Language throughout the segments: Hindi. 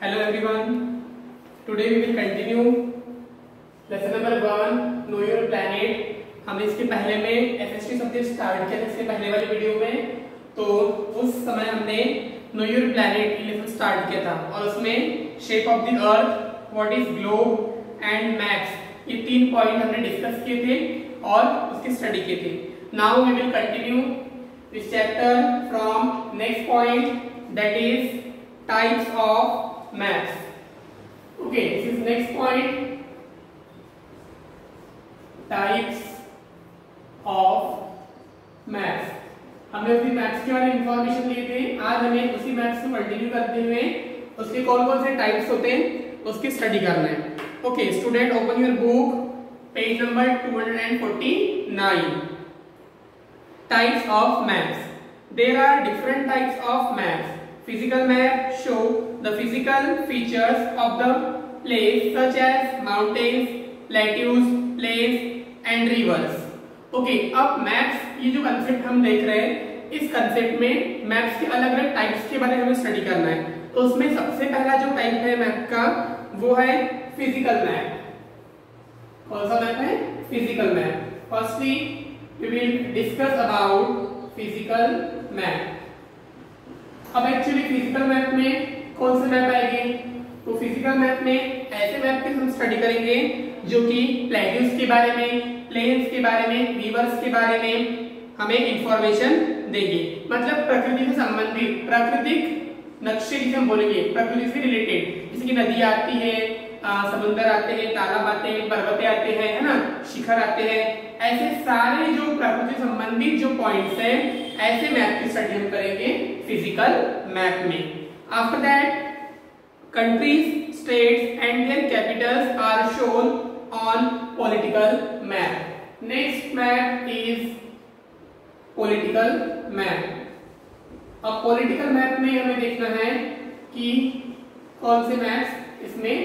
Hello everyone. Today we will continue lesson number 1 Know Your Planet. हमने इसके पहले में FST सब्जेक्ट स्टार्ट किया था इसके पहले वाले वीडियो में, तो उस समय हमने Know Your Planet की लेसन स्टार्ट किया था और उसमें shape of the earth, what is globe and maps, ये 3 पॉइंट हमने डिस्कस किए थे और उसकी स्टडी किए थे. Now we will continue this chapter from next point, that is types of maps. Okay, this is next point, types of maps. हमने उसी मैप्स के बारे में इंफॉर्मेशन लिए थे. आज हमें उसी मैप्स को कंटिन्यू करते हुए उसके कौन कौन से टाइप्स होते हैं उसकी स्टडी करना है. Okay student, open your book, page number 249. Types of maps. There are different types of maps. Physical map show the physical features of the place such as mountains, plateaus, plains and rivers. Okay, अब maps, ये जो कंसेप्ट हम देख रहे हैं, इस कंसेप्ट में मैप्स के अलग अलग टाइप्स के बारे में हमें स्टडी करना है. तो उसमें सबसे पहला जो टाइप है मैप का वो है फिजिकल मैप. कौन सा मैप है? Physical map. Firstly we will discuss about physical map. अब एक्चुअली फिजिकल मैप में कौन से मैप आएंगे? तो फिजिकल मैप में ऐसे मैप की हम स्टडी करेंगे जो कि प्लेट्यूज के बारे में, प्लेन्स के बारे में, रिवर्स के बारे में हमें इंफॉर्मेशन देंगे. मतलब प्रकृति से संबंधित प्राकृतिक नक्शे जिसे हम बोलेंगे, प्रकृति से रिलेटेड, जैसे कि नदी आती है, समुद्र आते हैं, तालाब आते हैं, पर्वतें आते हैं, है ना, शिखर आते हैं. ऐसे सारे जो प्रकृति से संबंधित जो पॉइंट्स हैं, ऐसे मैप की स्टडी हम करेंगे फिजिकल मैप में. After that countries, states and their capitals are shown on political map. Next map is political map. अब पॉलिटिकल मैप में हमें देखना है कि कौन से मैप्स इसमें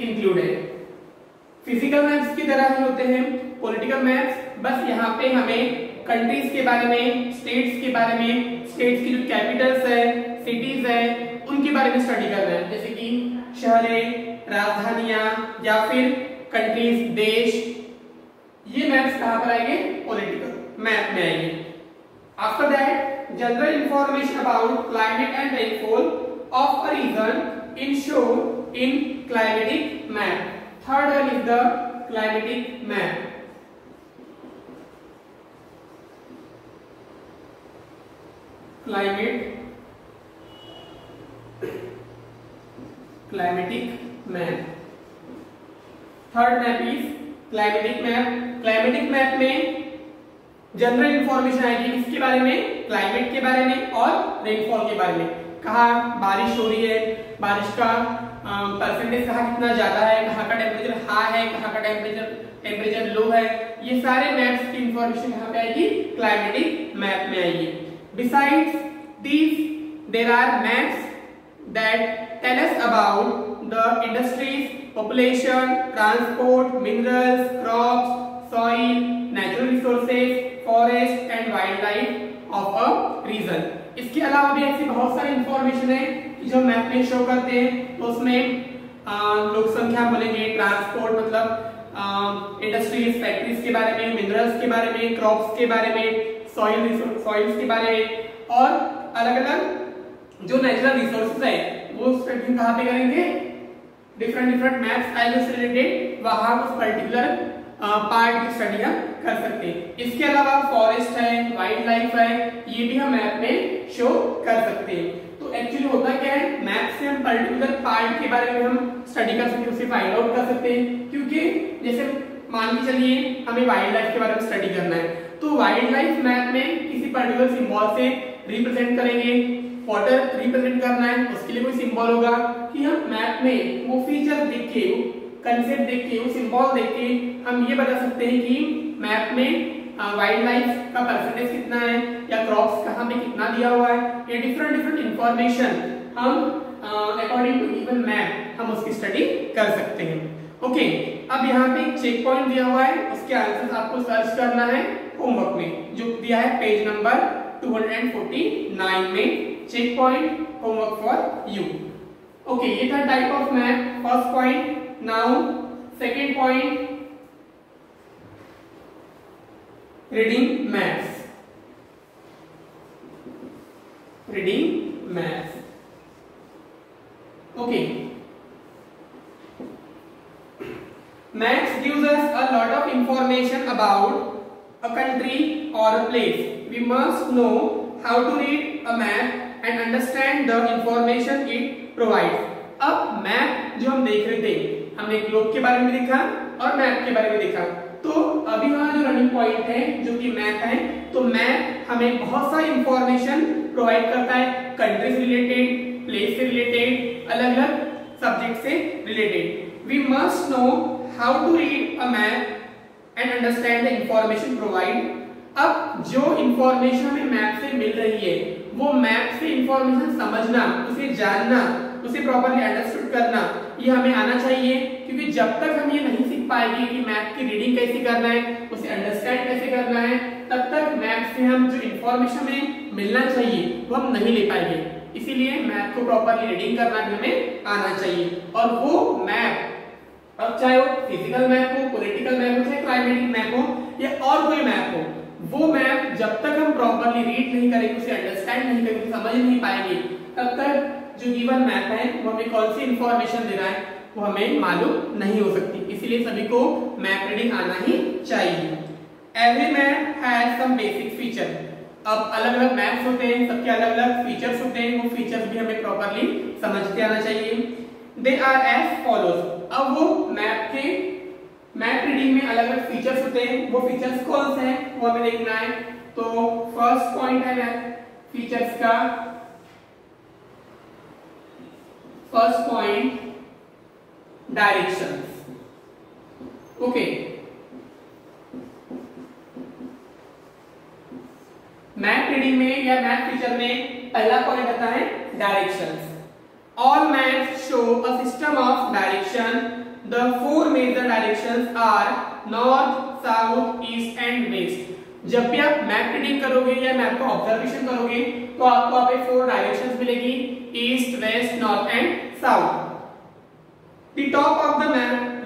इंक्लूड है. फिजिकल मैप्स की तरह ही होते हैं पॉलिटिकल मैप्स, बस यहाँ पे हमें कंट्रीज के बारे में, स्टेट्स के बारे में, स्टेट्स की जो कैपिटल्स है, सिटीज है, उनके बारे में स्टडी करना है. जैसे कि शहरें, राजधानियां या फिर कंट्रीज, देश. ये मैप्स कहाँ पर आएंगे? पॉलिटिकल मैप में आएंगे. After that general information about climate and rainfall of a region in show in climatic map. Third one is the climatic map. Climatic map. Third map is climatic map. Climatic map में जनरल इंफॉर्मेशन आएगी इसके बारे में, क्लाइमेट के बारे में और रेनफॉल के बारे में. कहाँ बारिश हो रही है, बारिश का परसेंटेज कहाँ कितना ज्यादा है, कहाँ का टेम्परेचर हाई है, कहाँ का टेम्परेचर लो है. ये सारे मैप्स की इंफॉर्मेशन यहाँ पे आएगी क्लाइमेटिक मैप में आएगी. Besides these, there are maps that tell us about the industries, population, transport, minerals, crops, soil, natural resources, forest and wildlife of a region. इसके अलावा भी ऐसी बहुत सारी इंफॉर्मेशन है जो मैप में शो करते हैं. तो उसमें लोक संख्या बोलेंगे, ट्रांसपोर्ट मतलब इंडस्ट्रीज, फैक्ट्रीज के बारे में, मिनरल्स के बारे में, क्रॉप्स के बारे में, सॉइल्स के बारे में, और अलग अलग जो नेचुरल रिसोर्सेज है वो स्टडी कहाँ पे करेंगे? डिफरेंट मैप्स आएंगे उससे रिलेटेड, वहां उस पर्टिकुलर पार्ट की स्टडी हम कर सकते हैं. इसके अलावा फॉरेस्ट है, वाइल्ड लाइफ है, ये भी हम मैप में शो कर सकते हैं. तो एक्चुअली होता क्या है, मैप से हम पर्टिकुलर पार्ट के बारे में हम स्टडी कर सकते हैं, उसे फाइंड आउट कर सकते हैं. क्योंकि जैसे मान के चलिए हमें वाइल्ड लाइफ के बारे में स्टडी करना है, तो वाइल्ड लाइफ मैप में किसी पर्टिकुलर सिंबल से रिप्रेजेंट करेंगे. वाटर रिप्रेजेंट करना है, उसके लिए कोई सिंबल होगा कि हम मैप में वो फीचर देख के, कंसेप्ट देख के, वो सिंबल देख के हम ये बता सकते हैं कि मैप में वाइल्ड लाइफ का परसेंटेज कितना है या क्रॉप्स कहाँ पे कितना दिया हुआ है. ये डिफरेंट इंफॉर्मेशन हम अकॉर्डिंग टू गिवन मैप हम उसकी स्टडी कर सकते हैं. ओके, अब यहाँ पे एक चेक पॉइंट दिया हुआ है, उसके आंसर आपको सर्च करना है होमवर्क में, जो दिया है पेज नंबर 249 में. Check point homework for you. Okay, ये था type of map, first point. Now second point, reading maps. Reading maps, okay. Maps gives us a lot of information about a country or a place. We must know how to read a map and understand the information it provides. अब मैप जो हम देख रहे थे, हमने ग्लोब के बारे में देखा और मैप के बारे में देखा। तो अभी हमारा जो रनिंग पॉइंट है जो कि मैप है, तो मैप हमें बहुत सारी इंफॉर्मेशन प्रोवाइड करता है, कंट्री से रिलेटेड, प्लेस से रिलेटेड, अलग अलग सब्जेक्ट से related. We must know how to read a map and understand the information provide. अब जो इंफॉर्मेशन हमें मैप से मिल रही है, वो मैप से इंफॉर्मेशन समझना, उसे जानना, उसे प्रॉपर्ली अंडरस्टूड करना, ये हमें आना चाहिए। क्योंकि जब तक हम ये नहीं सीख पाएंगे कि मैप की रीडिंग कैसे करना है, उसे अंडरस्टैंड कैसे करना है, तब तक मैप से हम जो इंफॉर्मेशन हमें मिलना चाहिए वो हम नहीं ले पाएंगे। इसीलिए मैप को प्रॉपर्ली रीडिंग करना भी हमें आना चाहिए। और वो मैप, अब चाहे वो फिजिकल मैप हो, पॉलिटिकल मैप हो, चाहे क्लाइमेटिक मैप हो या और कोई मैप हो, वो मैप जब तक हम प्रॉपर्ली रीड नहीं करेंगे, उसे अंडरस्टैंड नहीं करेंगे, समझ नहीं पाएंगे, तब तक जो गिवन मैप है वो हमें कौन सी इंफॉर्मेशन दे रहा है वो हमें मालूम नहीं हो सकती। इसीलिए सभी को मैप रीडिंग आना ही चाहिए। Every map has some basic feature. अब अलग अलग मैप्स होते हैं, सबके अलग अलग फीचर्स होते हैं, वो फीचर्स भी हमें प्रॉपर्ली समझते आना चाहिए। They are as follows. अब वो मैप रीडिंग में अलग अलग फीचर्स होते हैं, वो फीचर्स कौन से हैं वो हमें देखना है। तो फर्स्ट पॉइंट है मैप फीचर्स का, first point directions. Okay, map reading में या मैप फीचर में पहला पॉइंट आता है directions. All maps show a system of direction. The four major directions are north, south, east and west. जब भी आप मैप रीडिंग करोगे या मैप का ऑब्जर्वेशन करोगे तो आपको यहाँ पे फोर डायरेक्शंस मिलेगी, east, west, north and south. The top of the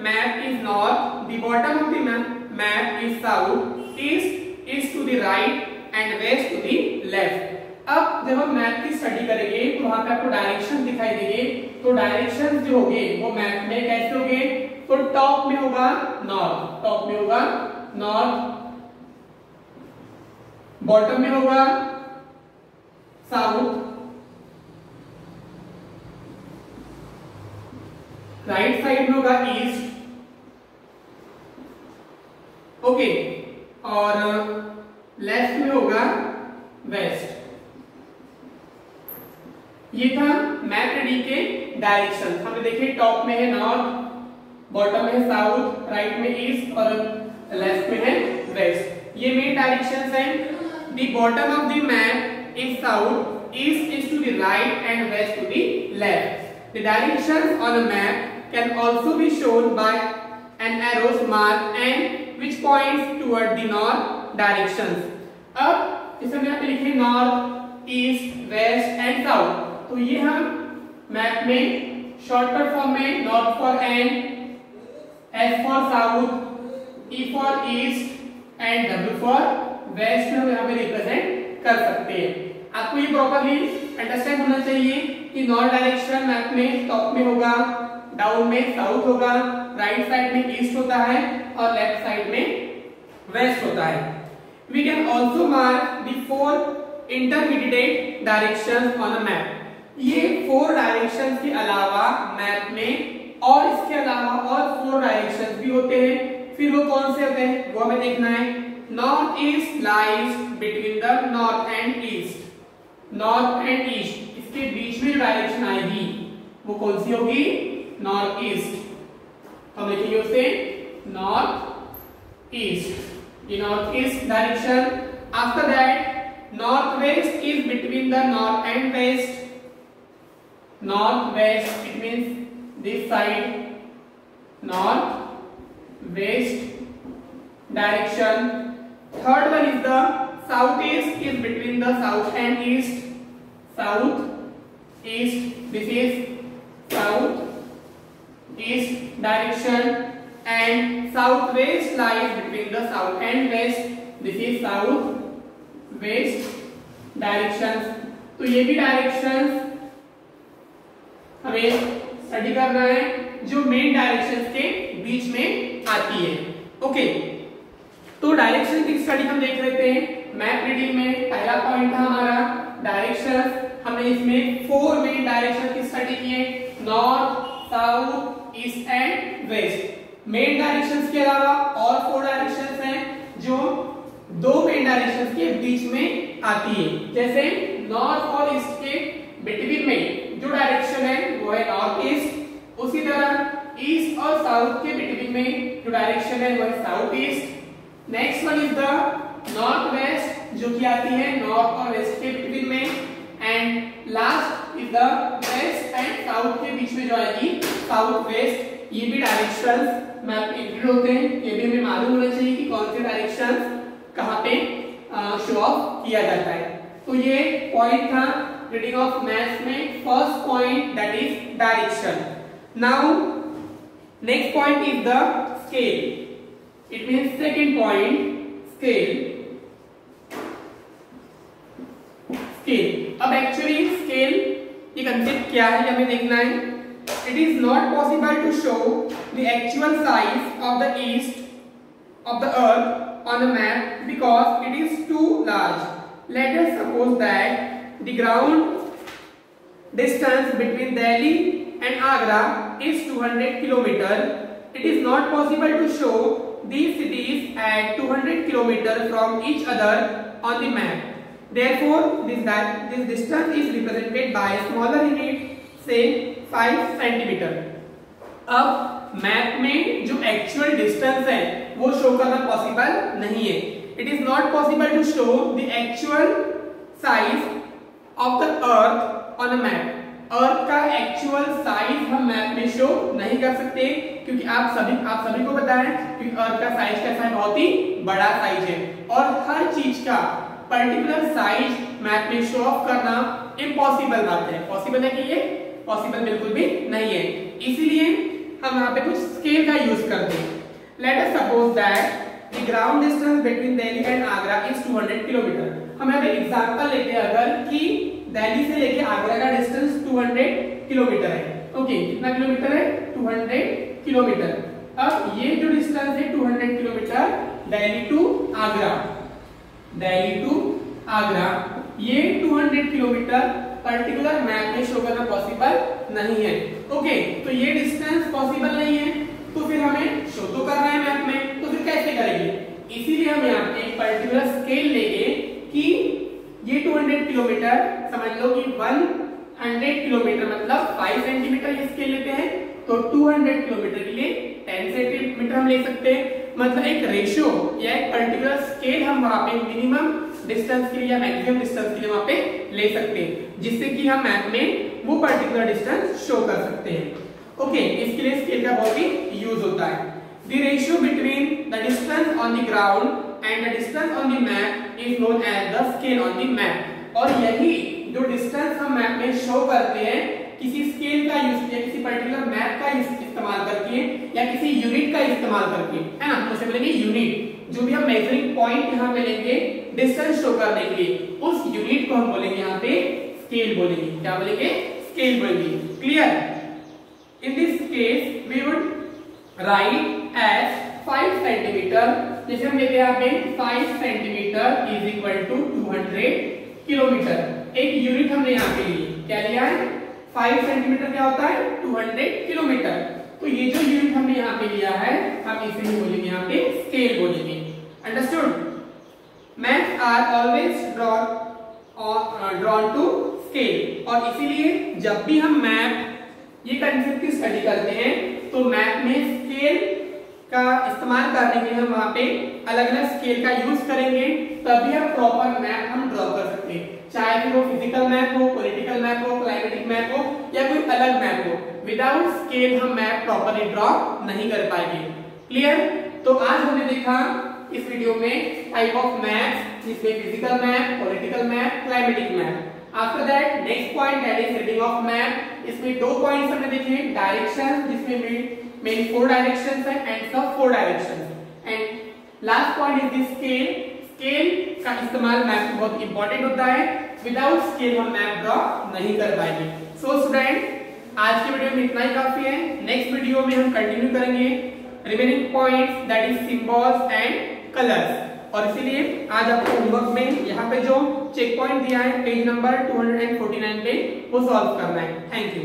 map is north, the bottom of the map is south, east is to the right and west to the left. अब जब हम मैप की स्टडी करेंगे तो वहां पे आपको डायरेक्शन दिखाई देंगे। तो डायरेक्शन जो होंगे वो मैप में कैसे होंगे, तो टॉप में होगा नॉर्थ, टॉप में होगा नॉर्थ, बॉटम में होगा साउथ, राइट साइड में होगा ईस्ट, ओके, और लेफ्ट में होगा वेस्ट। ये था मैप रीडिंग के डायरेक्शन। हमने देखे टॉप में है नॉर्थ, बॉटम में है साउथ, राइट में ईस्ट और लेफ्ट में है वेस्ट। ये मेन डायरेक्शंस हैं। The bottom of the map is south, east is to the right and west to the left. The directions on a map can also be shown by an arrows mark and which points toward the north directions. अब इसे हम यहाँ पे लिखे north, east, west and south. तो ये हम मैप में शॉर्टकट फॉर्म में north for N, S for south, E for east and W for west हम यहाँ पे रिप्रेजेंट कर सकते हैं। आपको ये प्रॉपर्ली अंडरस्टैंड होना चाहिए कि नॉर्थ डायरेक्शन मैप में टॉप में होगा, डाउन में साउथ होगा, राइट साइड में ईस्ट होता है और लेफ्ट साइड में वेस्ट होता है। We can also mark the four intermediate directions on a map. ये फोर डायरेक्शंस के अलावा मैप में और इसके अलावा और फोर डायरेक्शंस भी होते हैं। फिर वो कौन से होते हैं वो हमें देखना है। North east lies between the north and east. North and east इसके बीच में डायरेक्शन आएगी वो कौन सी होगी, नॉर्थ ईस्ट। हम लिखेंगे उसे नॉर्थ ईस्ट, ये north east direction. After that north west is between the north and west. North west it means this side, north west direction. Third one is the southeast is between the south and east. South east, this is south east direction and southwest lies between the south and west. This is south west directions. तो ये भी डायरेक्शंस हमें स्टडी करना है जो मेन डायरेक्शंस के बीच में आती है। ओके, तो डायरेक्शन की स्टडी हम देख लेते हैं। मैप रीडिंग में पहला पॉइंट था हमारा डायरेक्शंस। हमने इसमें 4 मेन डायरेक्शन की स्टडी की है, north, south, east and west. Main directions के अलावा और 4 डायरेक्शंस हैं जो 2 मेन डायरेक्शंस के बीच में आती है। जैसे नॉर्थ और ईस्ट के बिटवीन में जो डायरेक्शन है वो है नॉर्थ ईस्ट। उसी तरह ईस्ट और साउथ के बिटवीन में जो डायरेक्शन है वो है south east. Next one is the north west जो कि आती है नॉर्थ और वेस्ट के बिटवीन में। And last is the west and south के बीच में जो आएगी साउथ वेस्ट। ये भी डायरेक्शंस मैप में इंक्लूड होते हैं। ये भी हमें मालूम होना चाहिए कि कौन से डायरेक्शंस कहां पे शो ऑफ किया जाता है। तो ये पॉइंट था रीडिंग ऑफ मैप्स में first point, that is direction. Now next point is the scale. It means second point, scale. Scale, अब एक्चुअली स्केल ये कंसेप्ट क्या है हमें देखना है। It is not possible to show the actual size of the east of the earth on a map because it is too large. Let us suppose that the ground distance between Delhi and Agra is 200 km. It is not possible to show these cities at 200 km from each other on the map. Therefore, this distance is represented by a smaller unit, say 5 centimetre. अब मैप में जो एक्चुअल डिस्टेंस है वो शो करना पॉसिबल नहीं है। It is not possible to show the actual size of the earth on a map. Earth का एक्चुअल साइज हम मैप में शो नहीं कर सकते क्योंकि आप सभी को पता है कि अर्थ का साइज कैसा है, बहुत ही बड़ा साइज है और हर चीज का पर्टिकुलर साइज मैप में शो ऑफ करना इम्पॉसिबल बात है। पॉसिबल है कि ये पॉसिबल बिल्कुल भी नहीं है। इसीलिए हम यहाँ पे कुछ स्केल का यूज करते हैं। Let us suppose that the ground distance between Delhi and Agra is 200 kilometre. हम यहाँ पे एग्जांपल लेते हैं अगर कि दिल्ली से लेके आगरा का डिस्टेंस 200 किलोमीटर है। ओके, कितना किलोमीटर है? 200 किलोमीटर। अब ये जो डिस्टेंस है 200 किलोमीटर दिल्ली टू आगरा, ये 200 किलोमीटर पर्टिकुलर मैप में शो करना पॉसिबल नहीं है। ओके, तो ये डिस्टेंस पॉसिबल नहीं है तो फिर हमें शो तो करना है मैप में, तो फिर कैसे करेंगे? इसीलिए हम यहाँ पे एक पर्टिकुलर स्केल लेंगे कि ये 200 किलोमीटर समझ लो कि 100 किलोमीटर मतलब 5 सेंटीमीटर ये स्केल लेते हैं, तो 200 किलोमीटर के लिए 10 सेंटीमीटर हम ले सकते हैं। मतलब एक रेशियो या एक पर्टिकुलर स्केल हम वहां पे मिनिमम डिस्टेंस के लिए या मैक्सिमम डिस्टेंस के लिए वहां पे ले सकते हैं जिससे कि हम मैप में वो पर्टिकुलर डिस्टेंस शो कर सकते हैं। ओके, इसके लिए स्केल का बहुत ही यूज होता है। The ratio between the distance on the ground and the distance on the map is known as the scale on the map. और यही जो डिस्टेंस हम मैप में शो करते हैं किसी स्केल का यूज किया, किसी पर्टिकुलर मैप का इस्तेमाल करके या किसी यूनिट का इस्तेमाल करके, है ना, तो उसे बोलेंगे यूनिट। जो भी हम मेजरिंग पॉइंट यहाँ पे लेंगे डिस्टेंस शो करने के लिए, उस यूनिट को हम बोलेंगे यहाँ पे स्केल बोलेंगे। क्या बोलेंगे? स्केल बोलेंगे। Clear? In this case we would write as 5 centimetre. जैसे हम लेते हैं यहाँ पे 5 centimetre is equal to 200 kilometre. एक यूनिट हमने यहाँ पे ली, क्या लिया है? 5 सेंटीमीटर क्या होता है? 200 किलोमीटर। तो ये जो यूनिट हमने यहाँ पे लिया है हम इसे ही बोलेंगे यहाँ पे स्केल बोलेंगे। Understood? Maps are always drawn to scale. और इसीलिए जब भी हम मैप ये कंसेप्ट की स्टडी करते हैं तो मैप में स्केल का इस्तेमाल करने के लिए हम वहां पे अलग अलग स्केल का यूज करेंगे, तभी हम प्रॉपर मैप हम ड्रॉ कर सकते हैं। चाहे फिर वो फिजिकल मैप हो, पॉलिटिकल मैप हो, क्लाइमेटिक मैप हो या कोई अलग मैप हो, विदाउट स्केल हम मैप प्रॉपरली ड्रॉ नहीं कर पाएंगे। क्लियर? तो आज हमने देखा इस वीडियो में टाइप ऑफ मैप जिसमें physical map, political map, climatic map. After that next point that is reading of map. इसमें 2 पॉइंट्स हमने देखे, डायरेक्शन जिसमें मेन 4 डायरेक्शंस है एंड सब 4 directions, and last point is the scale. Scale का इस्तेमाल मैप में बहुत इंपॉर्टेंट होता है, विदाउट स्केल हम मैप ड्रॉ नहीं कर पाएंगे। सो स्टूडेंट, आज की वीडियो में इतना ही काफी है। नेक्स्ट वीडियो में हम कंटिन्यू करेंगे remaining points that is symbols and colours. और इसीलिए आज आपको होमवर्क में यहाँ पे जो चेक पॉइंट दिया है पेज नंबर 249 पे वो सॉल्व करना है। Thank you.